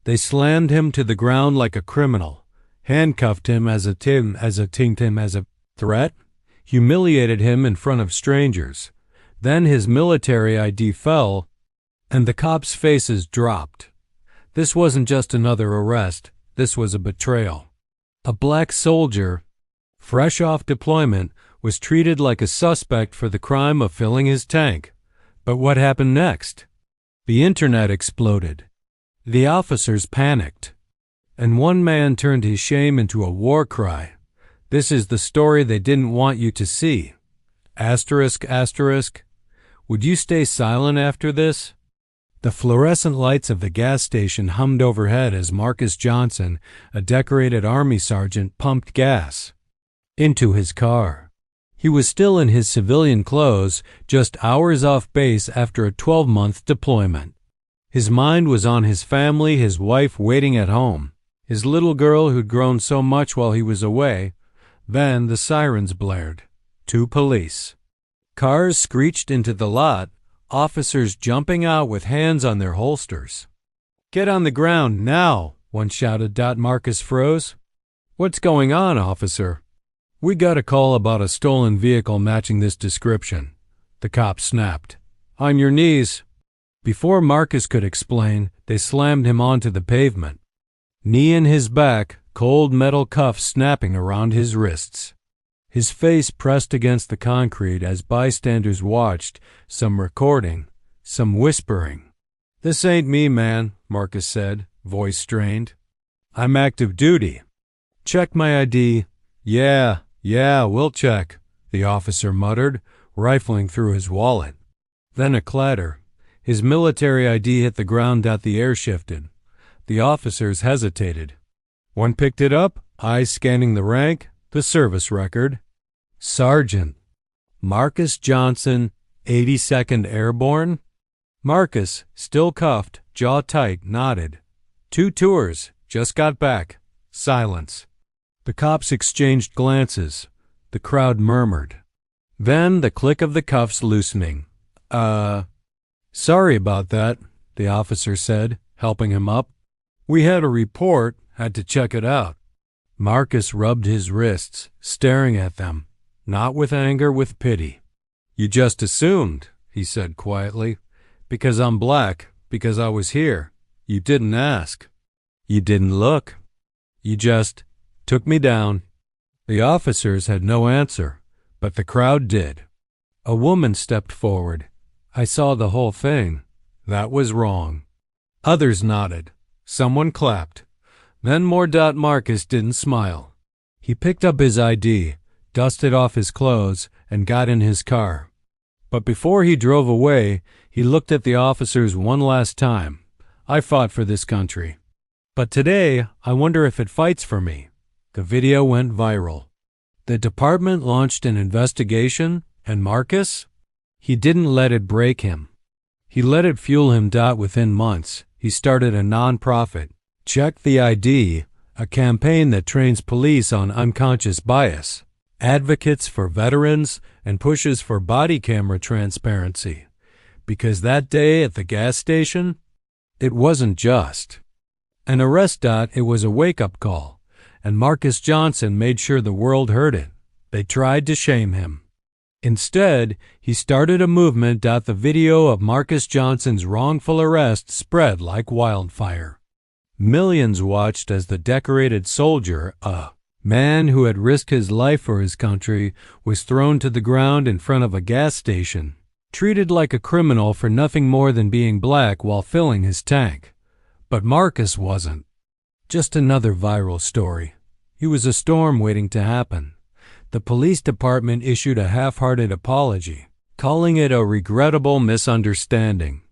They slammed him to the ground like a criminal, handcuffed him as a threat, humiliated him in front of strangers. Then his military ID fell, and the cops' faces dropped. This wasn't just another arrest. This was a betrayal. A black soldier, fresh off deployment, was treated like a suspect for the crime of filling his tank. But what happened next? The internet exploded. The officers panicked. And one man turned his shame into a war cry. This is the story they didn't want you to see. Asterisk, asterisk. Would you stay silent after this? The fluorescent lights of the gas station hummed overhead as Marcus Johnson, a decorated Army sergeant, pumped gas into his car. He was still in his civilian clothes, just hours off base after a 12-month deployment. His mind was on his family, his wife waiting at home, his little girl who'd grown so much while he was away. Then the sirens blared. 2 police. Cars screeched into the lot, officers jumping out with hands on their holsters. "Get on the ground now," one shouted. Marcus froze. "What's going on, officer?" "We got a call about a stolen vehicle matching this description," the cop snapped. "On your knees." Before Marcus could explain, they slammed him onto the pavement. Knee in his back, cold metal cuffs snapping around his wrists. His face pressed against the concrete as bystanders watched, some recording, some whispering. "This ain't me, man," Marcus said, voice strained. "I'm active duty." "Check my ID." Yeah, we'll check," the officer muttered, rifling through his wallet. Then a clatter. His military ID hit the ground. The air shifted. The officers hesitated. One picked it up, eyes scanning the rank, the service record. Sergeant Marcus Johnson, 82nd Airborne. Marcus, still cuffed, jaw tight, nodded. 2 tours, just got back. Silence. The cops exchanged glances. The crowd murmured. Then the click of the cuffs loosening. Sorry about that," the officer said, helping him up. "We had a report, had to check it out." Marcus rubbed his wrists, staring at them, not with anger, with pity. "You just assumed," he said quietly. "Because I'm black, because I was here. You didn't ask. You didn't look. You just took me down." The officers had no answer, but the crowd did. A woman stepped forward. "I saw the whole thing. That was wrong." Others nodded. Someone clapped. Then more. Marcus didn't smile. He picked up his ID, dusted off his clothes, and got in his car. But before he drove away, he looked at the officers one last time. "I fought for this country. But today, I wonder if it fights for me." The video went viral. The department launched an investigation, and Marcus? He didn't let it break him. He let it fuel him. Within months, he started a nonprofit, Check the ID, a campaign that trains police on unconscious bias, advocates for veterans, and pushes for body camera transparency. Because that day at the gas station, it wasn't just an arrest. It was a wake-up call, and Marcus Johnson made sure the world heard it. They tried to shame him. Instead, he started a movement. The video of Marcus Johnson's wrongful arrest spread like wildfire. Millions watched as the decorated soldier, a man who had risked his life for his country, was thrown to the ground in front of a gas station, treated like a criminal for nothing more than being black while filling his tank. But Marcus wasn't just another viral story. He was a storm waiting to happen. The police department issued a half-hearted apology, calling it a regrettable misunderstanding.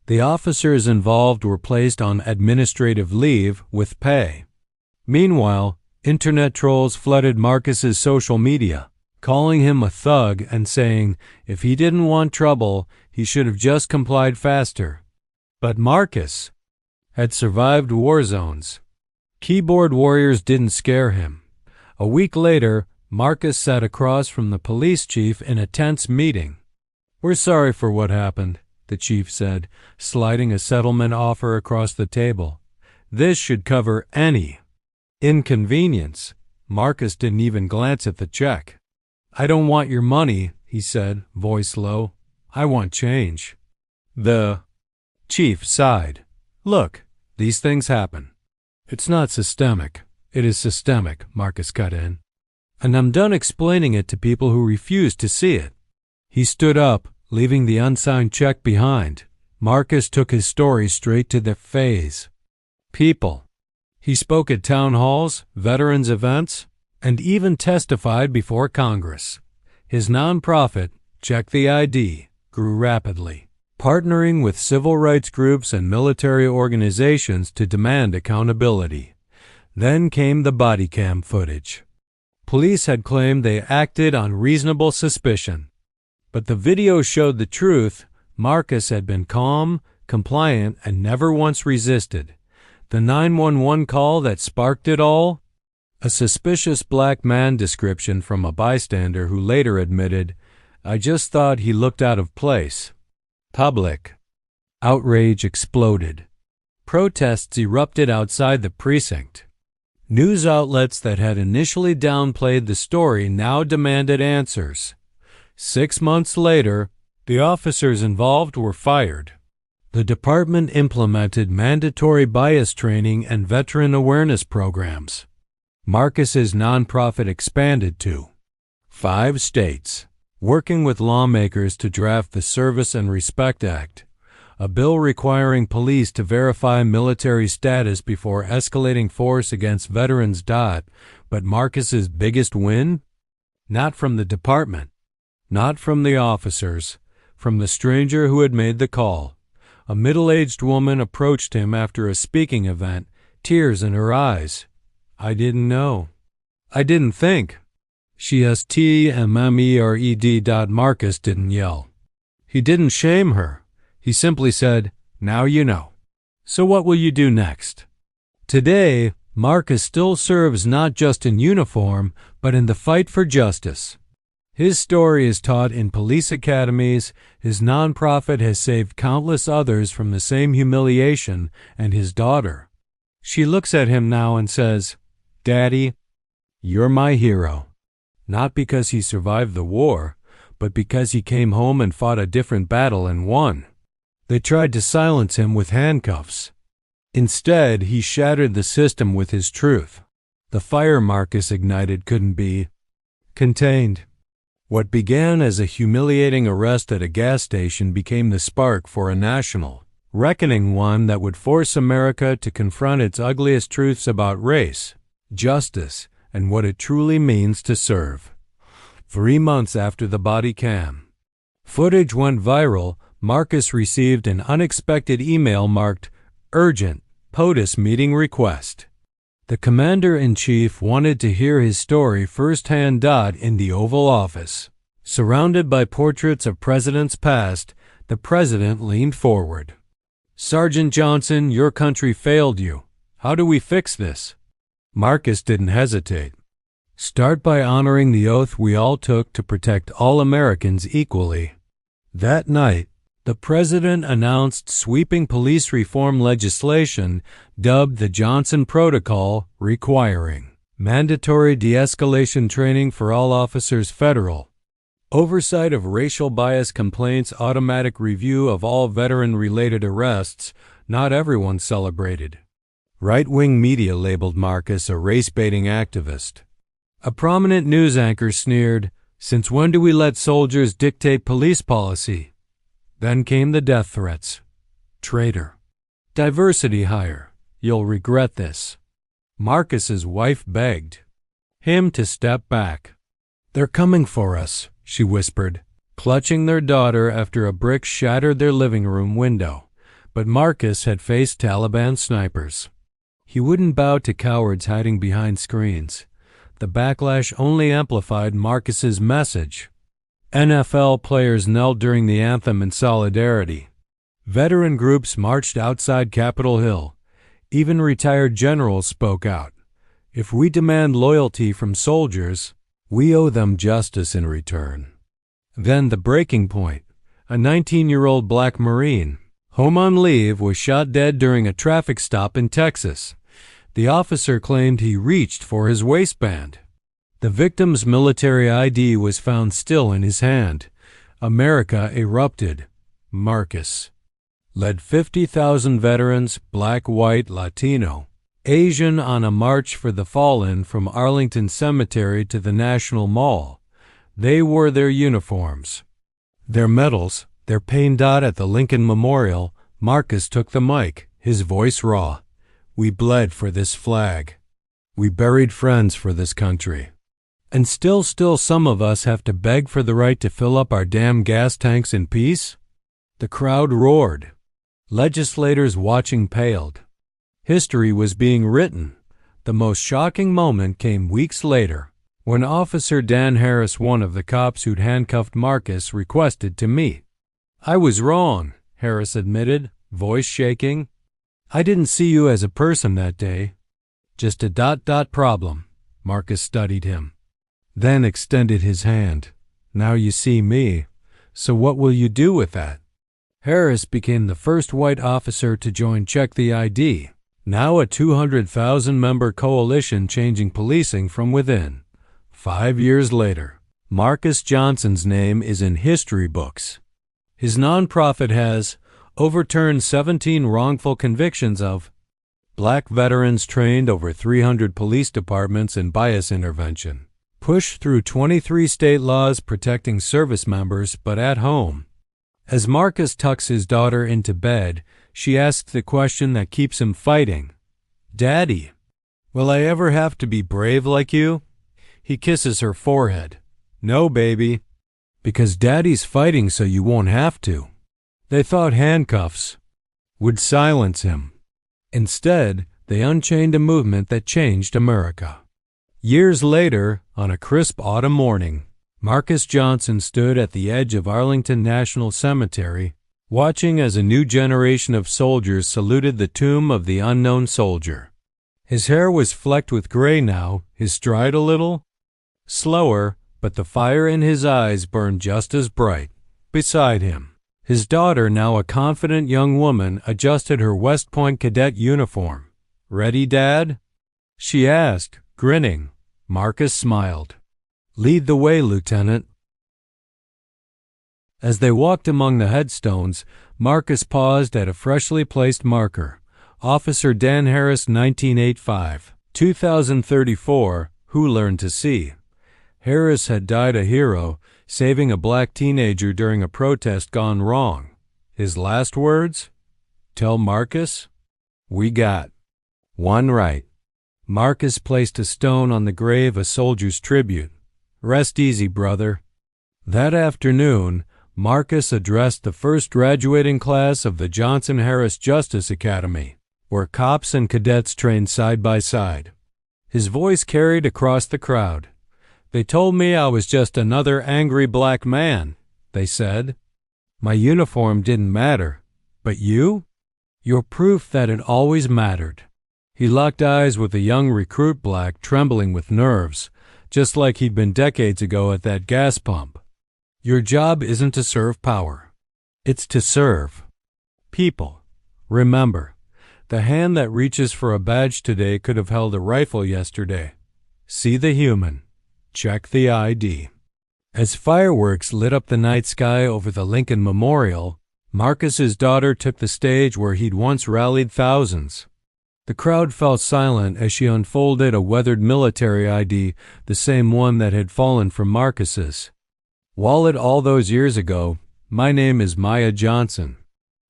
The officers involved were placed on administrative leave with pay. Meanwhile, internet trolls flooded Marcus's social media, calling him a thug and saying if he didn't want trouble, he should have just complied faster. But Marcus had survived war zones. Keyboard warriors didn't scare him. A week later, Marcus sat across from the police chief in a tense meeting. "We're sorry for what happened," the chief said, sliding a settlement offer across the table. This should cover any inconvenience. Marcus didn't even glance at the check. I don't want your money, he said, voice low. I want change. The chief sighed. Look, these things happen. It's not systemic. It is systemic, Marcus cut in. And I'm done explaining it to people who refuse to see it. He stood up, leaving the unsigned check behind. Marcus took his story straight to the phase. People. He spoke at town halls, veterans events, and even testified before Congress. His nonprofit, Check the ID, grew rapidly, partnering with civil rights groups and military organizations to demand accountability. Then came the bodycam footage. Police had claimed they acted on reasonable suspicion. But the video showed the truth. Marcus had been calm, compliant, and never once resisted. The 911 call that sparked it all? A suspicious black man description from a bystander who later admitted, I just thought he looked out of place. Public outrage exploded. Protests erupted outside the precinct. News outlets that had initially downplayed the story now demanded answers. 6 months later, the officers involved were fired. The department implemented mandatory bias training and veteran awareness programs. Marcus's nonprofit expanded to 5 states, working with lawmakers to draft the Service and Respect Act, a bill requiring police to verify military status before escalating force against veterans. But Marcus's biggest win? Not from the department, not from the officers, from the stranger who had made the call. A middle-aged woman approached him after a speaking event, tears in her eyes. I didn't know. I didn't think. She has TMMERED. Marcus didn't yell. He didn't shame her. He simply said, now you know. So what will you do next? Today, Marcus still serves not just in uniform, but in the fight for justice. His story is taught in police academies, his nonprofit has saved countless others from the same humiliation, and his daughter. She looks at him now and says, Daddy, you're my hero. Not because he survived the war, but because he came home and fought a different battle and won. They tried to silence him with handcuffs. Instead, he shattered the system with his truth. The fire Marcus ignited couldn't be contained. What began as a humiliating arrest at a gas station became the spark for a national reckoning, one that would force America to confront its ugliest truths about race, justice, and what it truly means to serve. 3 months after the body cam footage went viral, Marcus received an unexpected email marked Urgent POTUS Meeting Request. The Commander-in-Chief wanted to hear his story firsthand. In the Oval Office, surrounded by portraits of presidents past, the president leaned forward. Sergeant Johnson, your country failed you. How do we fix this? Marcus didn't hesitate. Start by honoring the oath we all took to protect all Americans equally. That night, the president announced sweeping police reform legislation dubbed the Johnson Protocol, requiring mandatory de-escalation training for all officers, federal oversight of racial bias complaints, automatic review of all veteran-related arrests. Not everyone celebrated. Right-wing media labeled Marcus a race-baiting activist. A prominent news anchor sneered, "Since when do we let soldiers dictate police policy?" Then came the death threats. Traitor. Diversity hire. You'll regret this. Marcus's wife begged him to step back. They're coming for us, she whispered, clutching their daughter after a brick shattered their living room window. But Marcus had faced Taliban snipers. He wouldn't bow to cowards hiding behind screens. The backlash only amplified Marcus's message. NFL players knelt during the anthem in solidarity. Veteran groups marched outside Capitol Hill. Even retired generals spoke out. If we demand loyalty from soldiers, we owe them justice in return. Then the breaking point. A 19-year-old black Marine, home on leave, was shot dead during a traffic stop in Texas. The officer claimed he reached for his waistband. The victim's military ID was found still in his hand. America erupted. Marcus led 50,000 veterans, black, white, Latino, Asian, on a march for the fallen from Arlington Cemetery to the National Mall. They wore their uniforms, their medals, their pain dot at the Lincoln Memorial. Marcus took the mic, his voice raw. We bled for this flag. We buried friends for this country. And still some of us have to beg for the right to fill up our damn gas tanks in peace? The crowd roared. Legislators watching paled. History was being written. The most shocking moment came weeks later, when Officer Dan Harris, one of the cops who'd handcuffed Marcus, requested to meet. I was wrong, Harris admitted, voice shaking. I didn't see you as a person that day. Just a problem. Marcus studied him, then extended his hand. Now you see me. So what will you do with that? Harris became the first white officer to join Check the ID, now a 200,000-member coalition changing policing from within. 5 years later, Marcus Johnson's name is in history books. His nonprofit has overturned 17 wrongful convictions of black veterans, trained over 300 police departments in bias intervention, pushed through 23 state laws protecting service members but at home. As Marcus tucks his daughter into bed, she asks the question that keeps him fighting. Daddy, will I ever have to be brave like you? He kisses her forehead. No, baby, because Daddy's fighting so you won't have to. They thought handcuffs would silence him. Instead, they unchained a movement that changed America. Years later, on a crisp autumn morning, Marcus Johnson stood at the edge of Arlington National Cemetery, watching as a new generation of soldiers saluted the tomb of the unknown soldier. His hair was flecked with gray now, his stride a little slower, but the fire in his eyes burned just as bright. Beside him, his daughter, now a confident young woman, adjusted her West Point cadet uniform. Ready, Dad? She asked, grinning. Marcus smiled. Lead the way, Lieutenant. As they walked among the headstones, Marcus paused at a freshly placed marker. Officer Dan Harris, 1985. 2034, who learned to see. Harris had died a hero, saving a black teenager during a protest gone wrong. His last words? Tell Marcus, we got one right. Marcus placed a stone on the grave, a soldier's tribute. Rest easy, brother. That afternoon, Marcus addressed the first graduating class of the Johnson-Harris Justice Academy, where cops and cadets trained side by side. His voice carried across the crowd. They told me I was just another angry black man, they said. My uniform didn't matter, but you? You're proof that it always mattered. He locked eyes with a young recruit black, trembling with nerves, just like he'd been decades ago at that gas pump. Your job isn't to serve power. It's to serve people. Remember, the hand that reaches for a badge today could have held a rifle yesterday. See the human. Check the ID. As fireworks lit up the night sky over the Lincoln Memorial, Marcus's daughter took the stage where he'd once rallied thousands. The crowd fell silent as she unfolded a weathered military ID, the same one that had fallen from Marcus's wallet all those years ago. My name is Maya Johnson.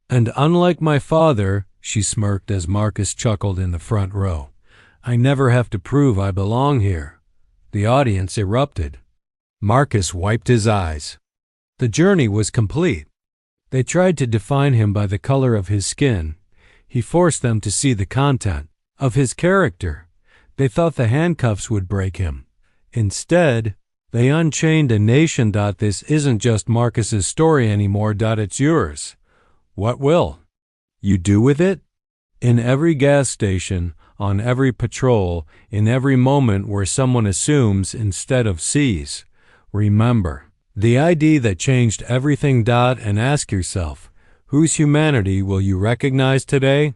And unlike my father, she smirked as Marcus chuckled in the front row, I never have to prove I belong here. The audience erupted. Marcus wiped his eyes. The journey was complete. They tried to define him by the color of his skin. He forced them to see the content of his character. They thought the handcuffs would break him. Instead, they unchained a nation. This isn't just Marcus's story anymore. It's yours. What will you do with it? In every gas station, on every patrol, in every moment where someone assumes instead of sees. Remember the ID that changed everything. And ask yourself, Whose humanity will you recognize today?